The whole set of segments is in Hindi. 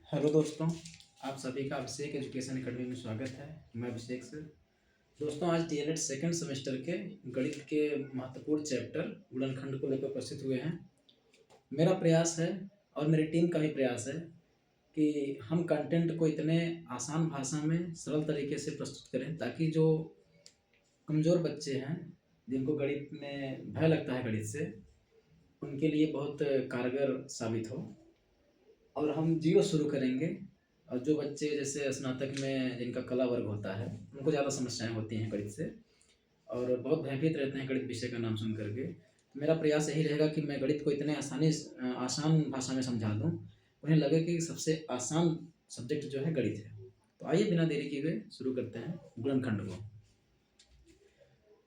हेलो दोस्तों, आप सभी का अभिषेक एजुकेशन एकेडमी में स्वागत है। मैं अभिषेक सर। दोस्तों, आज डीएलएड सेकंड सेमेस्टर के गणित के महत्वपूर्ण चैप्टर गुणनखंड को लेकर उपस्थित हुए हैं। मेरा प्रयास है और मेरी टीम का भी प्रयास है कि हम कंटेंट को इतने आसान भाषा में सरल तरीके से प्रस्तुत करें ताकि जो कमज़ोर बच्चे हैं, जिनको गणित में भय लगता है गणित से, उनके लिए बहुत कारगर साबित हो। और हम जीरो शुरू करेंगे। और जो बच्चे जैसे स्नातक में जिनका कला वर्ग होता है, उनको ज़्यादा समस्याएं होती हैं गणित से और बहुत भयभीत रहते हैं गणित विषय का नाम सुन करके। मेरा प्रयास यही रहेगा कि मैं गणित को इतने आसान भाषा में समझा दूं, उन्हें लगे कि सबसे आसान सब्जेक्ट जो है गणित है। तो आइए बिना देरी किए हुए शुरू करते हैं गुणनखंड को।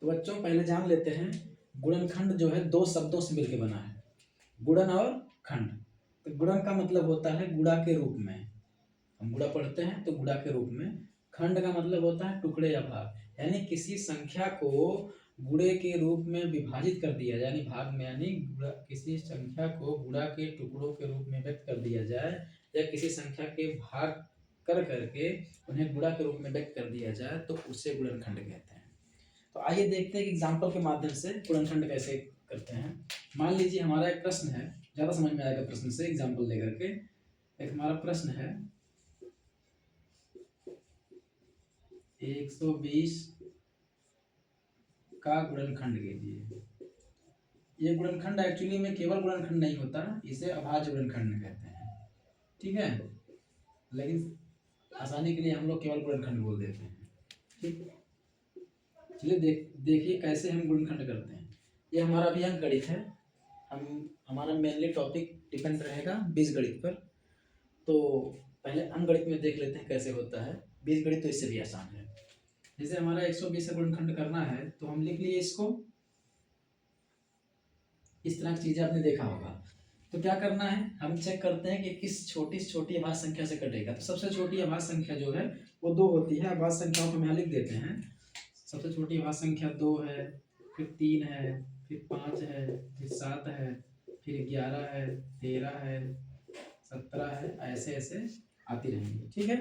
तो बच्चों, पहले जान लेते हैं गुणनखंड जो है दो शब्दों से मिलकर बना है, गुणन और खंड। तो गुणन का मतलब होता है गुणा के रूप में, हम गुणा पढ़ते हैं तो गुणा के रूप में। खंड का मतलब होता है टुकड़े या भाग, यानी किसी संख्या को गुणे के रूप में विभाजित कर दिया जाए, यानी भाग में, यानी किसी संख्या को गुणा के टुकड़ों के रूप में व्यक्त कर दिया जाए, या किसी संख्या के भाग कर करके उन्हें गुणा के रूप में व्यक्त कर दिया जाए, तो उसे गुणनखंड कहते हैं। तो आइए देखते हैं कि एग्जाम्पल के माध्यम से गुणनखंड कैसे करते हैं। मान लीजिए हमारा एक प्रश्न है, ज़्यादा समझ में आएगा प्रश्न से एग्जाम्पल लेकर के। एक हमारा प्रश्न है 120 का गुणनखंड कीजिए। ये गुणनखंड एक्चुअली में केवल गुणनखंड नहीं होता, इसे अभाज्य गुणनखंड कहते हैं, ठीक है। लेकिन आसानी के लिए हम लोग केवल गुणनखंड बोल देते हैं, ठीक। चलिए देखिए कैसे हम गुणनखंड करते हैं। ये हमारा अभी अंक गणित है। हमारा मेनली टॉपिक डिपेंड रहेगा बीजगणित पर। तो पहले अंकगणित में देख लेते हैं कैसे होता है। बीजगणित तो इससे भी आसान है। जैसे हमारा 120 का गुणनखंड करना है तो हम लिख लिए इसको। इस तरह की चीजें आपने देखा होगा। तो क्या करना है, हम चेक करते हैं कि किस छोटी से छोटी अभाज्य संख्या से कटेगा। तो सबसे छोटी अभाज्य संख्या जो है वो 2 होती है। अभाज्य संख्याओं को हम यहाँ लिख देते हैं। सबसे छोटी अभाज्य संख्या 2 है, फिर 3 है, फिर 5 है, फिर 7 है, फिर 11 है, 13 है, 17 है, ऐसे ऐसे आती रहेंगी, ठीक है।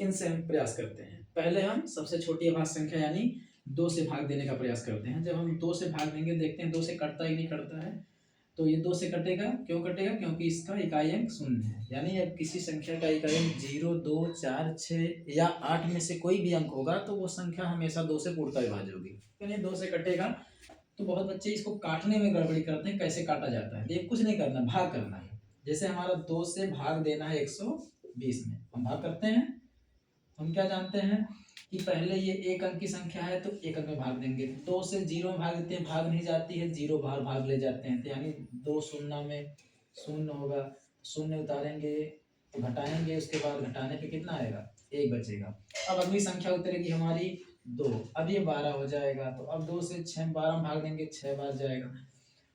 इनसे हम प्रयास करते हैं। पहले हम सबसे छोटी अभाज्य संख्या यानी 2 से भाग देने का प्रयास करते हैं। जब हम 2 से भाग देंगे, देखते हैं 2 से कटता ही नहीं कटता है। तो ये 2 से कटेगा, क्यों कटेगा? क्योंकि इसका इकाई अंक 0 है। यानी अब किसी संख्या का इकाई अंक 0, 2, 4, 6 या 8 में से कोई भी अंक होगा तो वो संख्या हमेशा 2 से पूर्णतः विभाज्य होगी। यानी 2 से कटेगा। तो बहुत बच्चे इसको काटने में गड़बड़ी करते हैं, कैसे काटा जाता है। ये कुछ नहीं करना, भाग करना है। जैसे हमारा 2 से भाग देना है 120 में, हम भाग करते हैं। हम क्या जानते हैं कि पहले ये एक अंक की संख्या है तो एक अंक में भाग देंगे। 2 से 0 में भाग देते हैं, भाग नहीं जाती है, 0 बाहर भाग ले जाते हैं। तो यानी 2 शून्य में 0 होगा, 0 उतारेंगे तो घटाएंगे, उसके बाद घटाने पे कितना आएगा? 1 बचेगा। अब अगली संख्या उतरेगी हमारी 2, अब ये 12 हो जाएगा। तो अब 2 से 6 12 में भाग देंगे, 6 बार जाएगा।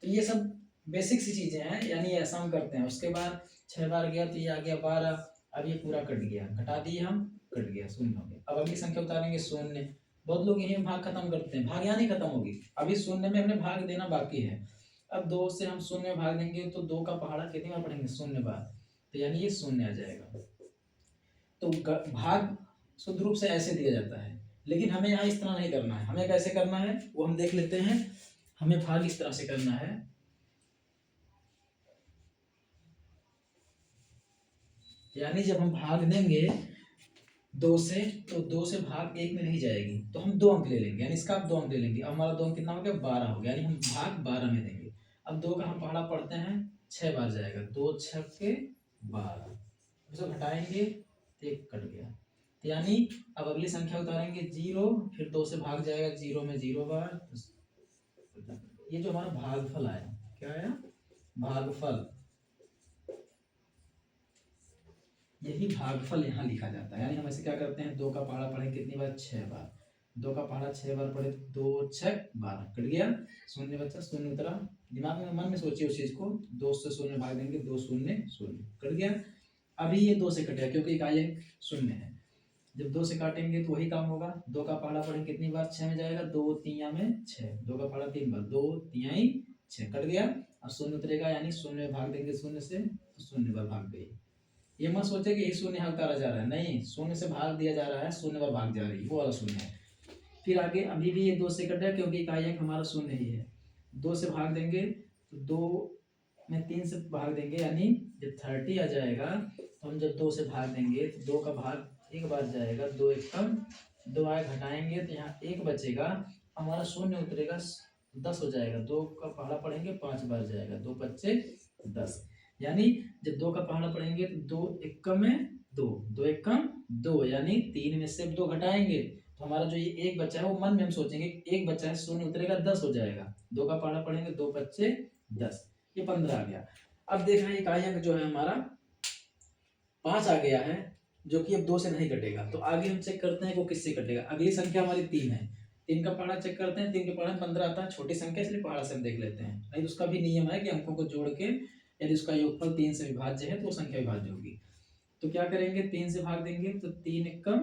तो ये सब बेसिक सी चीजें हैं, यानी ऐसा हम करते हैं। उसके बाद 6 बार गया तो ये आ गया 12। अब ये पूरा कट गया, घटा दिए हम, कट गया, 0 हो गया। अब अगली संख्या उतारेंगे 0। बहुत लोग यही भाग खत्म करते हैं, भाग यहाँ नहीं खत्म होगी, अभी 0 में हमने भाग देना बाकी है। अब 2 से हम 0 में भाग देंगे तो 2 का पहाड़ा कितनी बार पढ़ेंगे? 0 बार। तो यानी ये 0 आ जाएगा। तो भाग शुद्ध रूप से ऐसे दिया जाता है, लेकिन हमें यहाँ इस तरह नहीं करना है। हमें कैसे करना है वो हम देख लेते हैं। हमें भाग इस तरह से करना है, यानी जब हम भाग देंगे 2 से, तो 2 से भाग 1 में नहीं जाएगी, तो हम 2 अंक ले लेंगे। यानी इसका आप 2 अंक ले लेंगे। अब हमारा 2 अंक कितना हो गया? 12 हो गया। यानी हम भाग 12 में देंगे। अब 2 का हम पहाड़ा पढ़ते हैं, 6 बार जाएगा, 2 छक्के 12। उसे घटाएंगे तो 1 कट गया। तो यानी अब अगली संख्या उतारेंगे 0, फिर 2 से भाग जाएगा 0 में 0 बार। ये जो हमारा भागफल आया, क्या आया? भागफल। यही भागफल यहाँ लिखा जाता है। यानी हम ऐसे क्या करते हैं, 2 का पहाड़ा पढ़े कितनी बार? 6 बार। 2 का पहाड़ा 6 बार पढ़े, 2 6 12, कट गया, 0 बचा, 0 उतरा। दिमाग में, मन में सोचिए उस चीज को। 2 से 0 भाग देंगे, 2 0 0, कट गया। अभी ये 2 से कटेगा क्योंकि इकाई अंक 0 है। जब 2 से काटेंगे तो वही काम होगा। 2 का पहाड़ा पढ़े कितनी बार? 6 में जाएगा, 2 3 में 6, 2 का पहाड़ा 3 बार, 2 3 6, कट गया। अब 0 उतरेगा, यानी 0 में भाग देंगे 0 से, तो 0 बार भाग गई। ये मत सोचे कि ये शून्य यहाँ उतारा जा रहा है, नहीं, शून्य से भाग दिया जा रहा है, शून्य पर भाग जा रही है, वो वाला शून्य है। फिर आगे अभी भी ये 2 से कट है क्योंकि इकाई अंक हमारा शून्य ही है। 2 से भाग देंगे तो 2 में 3 से भाग देंगे, यानी जब 30 आ जाएगा तो हम जब 2 से भाग देंगे तो 2 का भाग एक बार जाएगा, 2 एक कम, 2 आए घटाएंगे तो यहाँ 1 बचेगा, हमारा शून्य उतरेगा, 10 हो जाएगा। 2 का पहाड़ा पढ़ेंगे 5 बार जाएगा, 2 बच्चे 10, यानी जब 2 का पहाड़ा पढ़ेंगे तो 2 एक कम में 2, 2 एक कम 2, यानी 3 में से 2 घटाएंगे तो हमारा जो ये एक बच्चा है वो मन में हम सोचेंगे एक बच्चा है, शून्य उतरेगा 10 हो जाएगा। 2 का पहाड़ा पढ़ेंगे 2 बच्चे 10, ये 15 आ गया। अब देख रहे हैं इकाई अंक जो है हमारा 5 आ गया है, जो कि अब 2 से नहीं कटेगा। तो आगे हम चेक करते हैं वो किससे कटेगा। अगली संख्या हमारी 3 है, 3 का पहाड़ा चेक करते हैं। 3 के पहाड़ा 15 आता है, छोटी संख्या इसलिए पहाड़ा से हम देख लेते हैं, नहीं तो उसका भी नियम है कि अंकों को जोड़ के यदि उसका योगफल 3 से विभाज्य है तो वो संख्या विभाज्य होगी। तो क्या करेंगे, 3 से भाग देंगे तो 3 एक कम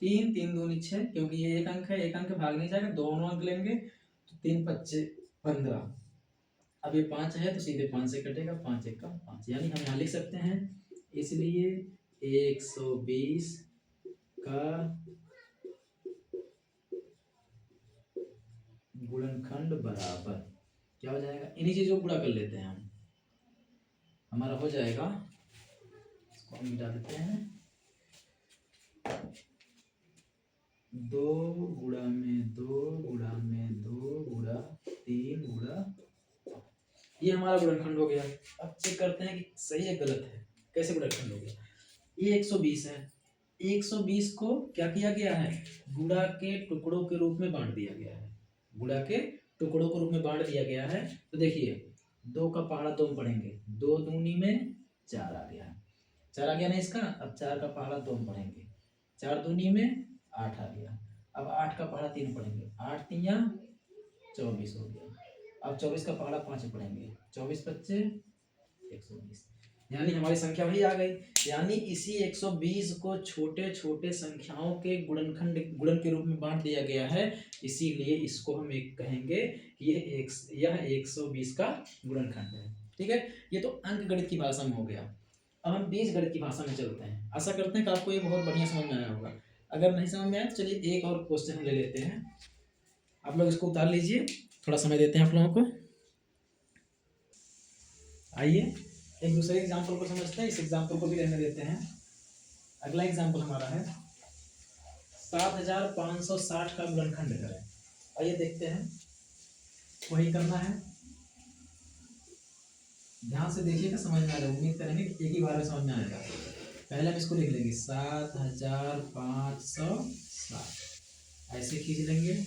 3, 3 दूनी 6, क्योंकि ये एक अंक है, एक अंक भाग नहीं जाएगा, दोनों अंक लेंगे तो 3 पच्चे 15। अब ये 5 है तो सीधे 5 से कटेगा, 5 एक कम 5, यानी हम यहाँ लिख सकते हैं इसलिए 120 का गुणनखंड बराबर क्या हो जाएगा, इन्हीं चीजों को गुणा कर लेते हैं हम, हमारा हो जाएगा, इसको हम मिटा देते हैं, 2 गुणा में 2 गुणा में 2 गुणा 3 गुणा, ये हमारा गुणनखंड हो गया। अब चेक करते हैं कि सही है गलत है, कैसे गुणनखंड हो गया। ये 120 है, 120 को क्या किया गया है, गुणा के टुकड़ों के रूप में बांट दिया गया है, गुणा के टुकड़ों के रूप में बांट दिया गया है। तो देखिए 2 का पहाड़ा 2 पढ़ेंगे, 2 दूनी में 4 आ गया, 4 आ गया ना इसका। अब 4 का पहाड़ा 2 पढ़ेंगे, 4 दूनी में 8 आ गया। अब 8 का पहाड़ा 3 पढ़ेंगे, 8 तिया 24 हो गया। अब 24 का पहाड़ा 5 पढ़ेंगे, 24 बच्चे 120, यानी हमारी संख्या वही आ गई। यानी इसी 120 को छोटे छोटे संख्याओं के गुणन के रूप में बांट दिया गया है, इसीलिए इसको हम एक कहेंगे कि यह 120 का गुणनखंड है। ठीक है, ये तो अंक गणित की भाषा में हो गया। अब हम बीज गणित की भाषा में चलते हैं। आशा करते हैं कि आपको ये बहुत बढ़िया समझ में आया होगा। अगर नहीं समझ में आया तो चलिए एक और क्वेश्चन हम ले लेते हैं, आप लोग इसको उतार लीजिए, थोड़ा समय देते हैं आप लोगों को। आइए एक दूसरे एग्जाम्पल को समझते हैं, इस एग्जाम्पल को भी रहने देते हैं। अगला एग्जाम्पल हमारा है 7560 का गुणनखंड करें। आइए देखते हैं, वही करना है, ध्यान से देखिएगा, समझ में आ जाएगा। उम्मीद करेंगे कि एक ही बार में समझ में आएगा। पहले हम इसको लिख लेंगे 7560, ऐसे खींच लेंगे,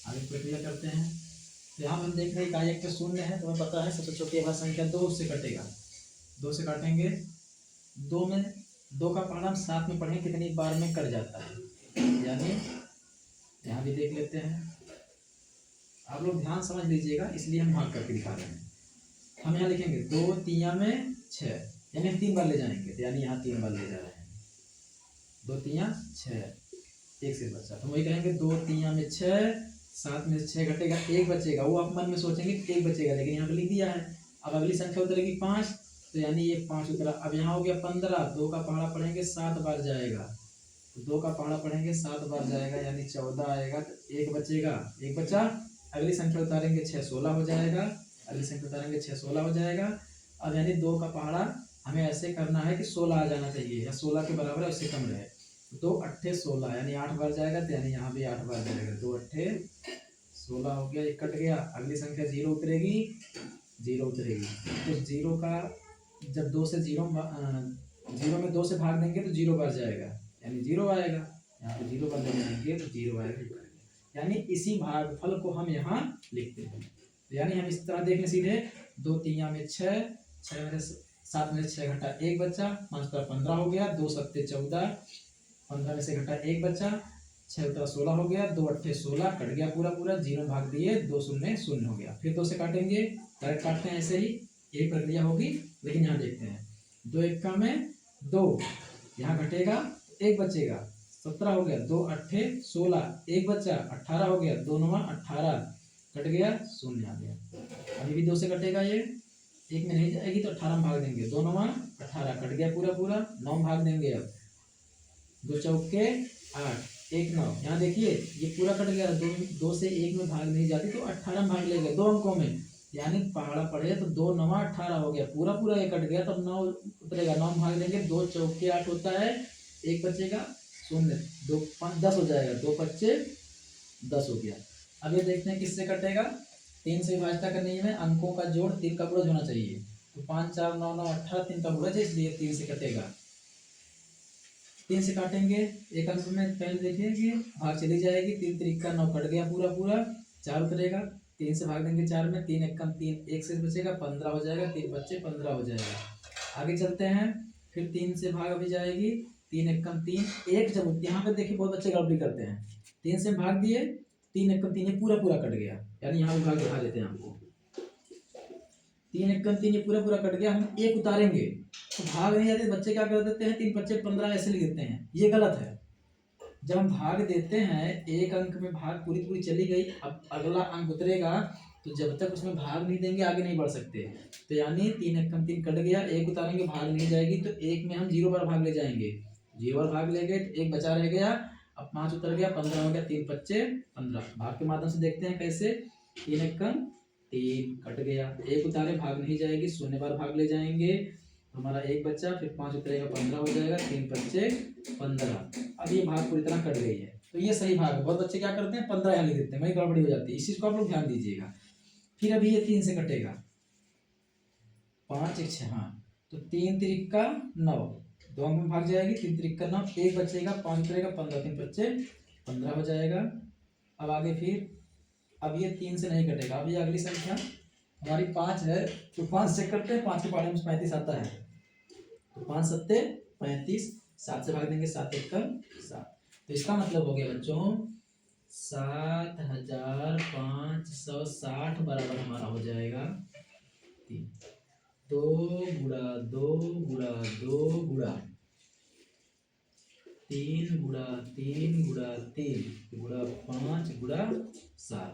आगे प्रक्रिया करते हैं। तो यहाँ हम देख रहे हैं इकाई अंक शून्य है, तो हमें पता है सबसे छोटी अभाज्य संख्या 2 उससे कटेगा, 2 से काटेंगे, 2 में 2 का पहाड़ा हम 7 में पढ़ेंगे कितनी बार में कट जाता है, यानी यहाँ भी देख लेते हैं। आप लोग ध्यान समझ लीजिएगा, इसलिए हम भाग करके दिखा रहे हैं। हम यहाँ लिखेंगे 2 तिया में 6, यानी हम 3 बार ले जाएंगे, तो यानी यहाँ 3 बार ले जा रहे हैं, 2 तिया 6, एक से बचा, तो वही कहेंगे 2 तिया में 6, 7 में से 6 घटेगा, 1 बचेगा, वो आप मन में सोचेंगे 1 बचेगा, लेकिन यहाँ पे लिख दिया है। अब अगली संख्या उतरेगी 5, तो यानी ये 5 उतरा। अब यहाँ हो गया 15, 2 का पहाड़ा पढ़ेंगे 7 बार जाएगा, तो 2 का पहाड़ा पढ़ेंगे 7 बार जाएगा, यानी 14 आएगा, तो 1 बचेगा, 1 बचा। अगली संख्या उतारेंगे 6 16 हो जाएगा, अगली संख्या उतारेंगे 6 16 हो जाएगा। अब यानी 2 का पहाड़ा हमें ऐसे करना है कि 16 आ जाना चाहिए, या 16 के बराबर है उससे कम रहे। 2 अट्ठे 16, यानी 8 बार जाएगा, तो यानी यहाँ भी 8 बार जाएगा, 2 अट्ठे 16 हो गया, 1 कट गया। अगली संख्या 0 उतरेगी, 0 उतरेगी, तो 0 का जब 2 से 0 में 2 से भाग देंगे तो 0 बार जाएगा, यानी 0 आएगा, यहाँ पे 0 बार ले जाएंगे तो 0 आएगा, यानी इसी भागफल को हम यहाँ लिखते हैं। तो यानी हम इस तरह देख लें सीधे, 2 तिया में 6, 6 में से 7 में से 6 घटा 1 बचा, 5 का 15 हो गया, 2 सत्ते 14, 15 में से घटा 1 बचा, 6 उतरा 16 हो गया, 2 अट्ठे 16 कट गया पूरा पूरा, 0 भाग दिए, 2 शून्य 0 हो गया। फिर 2 से काटेंगे, डायरेक्ट काटते हैं, ऐसे ही यही प्रक्रिया होगी, लेकिन यहाँ देखते हैं 2 एक्का में 2, यहाँ घटेगा 1 बचेगा, 17 हो गया, 2 अट्ठे 16, 1 बचा, 18 हो गया, 2 9 18 कट गया, 0 आ गया। अभी भी 2 से कटेगा, ये 1 में नहीं जाएगी तो 18 में भाग देंगे, 2 9 18 कट गया पूरा पूरा, 9 में भाग देंगे। अब 2 चौके 8 1 9, यहाँ देखिए ये पूरा कट गया, 2 से 1 में भाग नहीं जाती तो 18 में भाग लेंगे 2 अंकों में, यानी पहाड़ा पड़े तो 2 9 18 हो गया, पूरा पूरा ये कट गया तब 9 उतरेगा, 9 में भाग देंगे, 2 चौके 8 होता है, 1 बचेगा 0, 2 5 10 हो जाएगा, 2 बच्चे 10 हो गया। अब ये देखते हैं किससे कटेगा। 3 से विभाजता करने में अंकों का जोड़ 3 का बुड़ज होना चाहिए, तो 5 4 9 9 18 3 का बुड़ज है, इसलिए 3 से कटेगा। 3 से काटेंगे, एक अंक में पहले देखिए भाग चली जाएगी, 3 3 9 कट गया पूरा पूरा, 4 उतरेगा, 3 से भाग देंगे 4 में, 3 1 3 1 से बचेगा 15 हो जाएगा, 3 बच्चे 15 हो जाएगा। आगे चलते हैं, फिर 3 से भाग भी जाएगी, 3 1 3 1, जब यहाँ पे देखिए बहुत बच्चे गड़बड़ी करते हैं, 3 से भाग दिए, 3 1 3 ये पूरा पूरा कट गया, यानी यहाँ भाग दिखा देते हैं आपको, 3 1 3 ये पूरा पूरा कट गया, हम 1 उतारेंगे तो भाग नहीं जाते, बच्चे क्या कर देते हैं 3 बच्चे 15 ऐसे लिख देते हैं, ये गलत है। जब हम भाग देते हैं, एक अंक में भाग पूरी चली गई, अब अगला अंक उतरेगा तो जब तक उसमें भाग नहीं देंगे आगे नहीं बढ़ सकते, तो यानी 3 1 3 कट गया, 1 उतारेंगे भाग नहीं जाएगी, तो 1 में हम 0 बार भाग ले जाएंगे, 0 बार भाग ले गए तो 1 बचा रह गया, अब 5 उतर गया, 15 हो गया, 3 बच्चे 15। भाग के माध्यम से देखते हैं कैसे, 3 1 3 कट गया, 1 उतारे भाग नहीं जाएगी, 0 बार भाग ले जाएंगे, हमारा 1 बच्चा, फिर 5 उतरेगा 15 हो जाएगा, 3 बच्चे 15। अब ये भाग पूरी तरह कट गई है, तो ये सही भाग है। बहुत बच्चे क्या करते हैं 15 यहाँ लिख देते हैं, वही गड़बड़ी हो जाती है, इस चीज को आप लोग ध्यान दीजिएगा। फिर अभी ये 3 से कटेगा, 5 1 6, हाँ तो 3 3 9, 2 अंक में भाग जाएगी, 3 3 9, 1 बचेगा, 5 उतरेगा 15, 3 बच्चे 15 हो जाएगा। अब आगे फिर, अब ये 3 से नहीं कटेगा, अब ये अगली संख्या हमारी 5 है, तो 5 चेक करते हैं, 5 के पहाड़े में 35 आता है, तो 5 7 35, 7 से भाग देंगे, 7 1 7, तो इसका मतलब हो गया बच्चों 7560 बराबर हमारा हो जाएगा 3, 2 गुणा 2 गुणा 2 गुणा 3 गुणा 3 गुणा 3 गुणा 5 गुणा 7,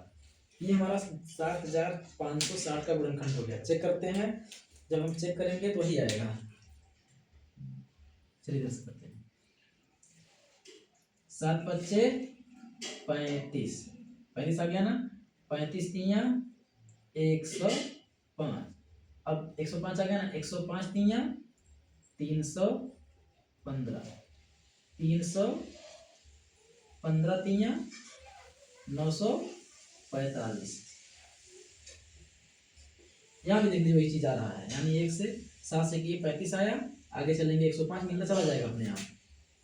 ये हमारा 7560 का गुणनखंड हो गया। चेक करते हैं, जब हम चेक करेंगे तो वही आएगा। चलिए दस करते हैं, 7 बच्चे 35, 35 आ गया ना, 35 तिया 105, अब 105 आ गया ना, 105 तिया 315, 315 तिया 945, यहाँ भी देख लीजिए वही चीज आ रहा है, यानी 1 से 7 से किए 35 आया, आगे चलेंगे 105 मिलता चला जाएगा अपने आप,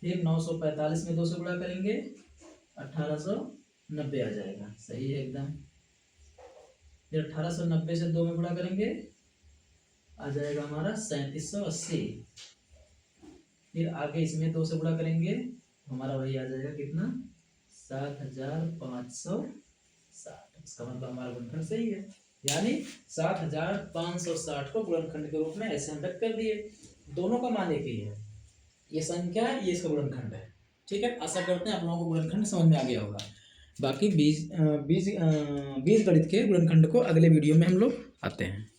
फिर 945 में 2 से गुणा करेंगे 1890 आ जाएगा, सही है एकदम। फिर 1890 से 2 में गुणा करेंगे आ जाएगा हमारा 3780, फिर आगे इसमें 2 से गुणा करेंगे हमारा वही आ जाएगा कितना 7560, इसका मतलब हमारा गुणनखंड सही है, यानी 7560 को गुणनखंड के रूप में ऐसे हम व्यक्त कर दिए। दोनों का मान एक ही है, ये संख्या है, ये इसका गुणनखंड है। ठीक है, आशा करते हैं आप लोगों को गुणनखंड समझ में आ गया होगा। बाकी बीजगणित के गुणनखंड को अगले वीडियो में हम लोग आते हैं।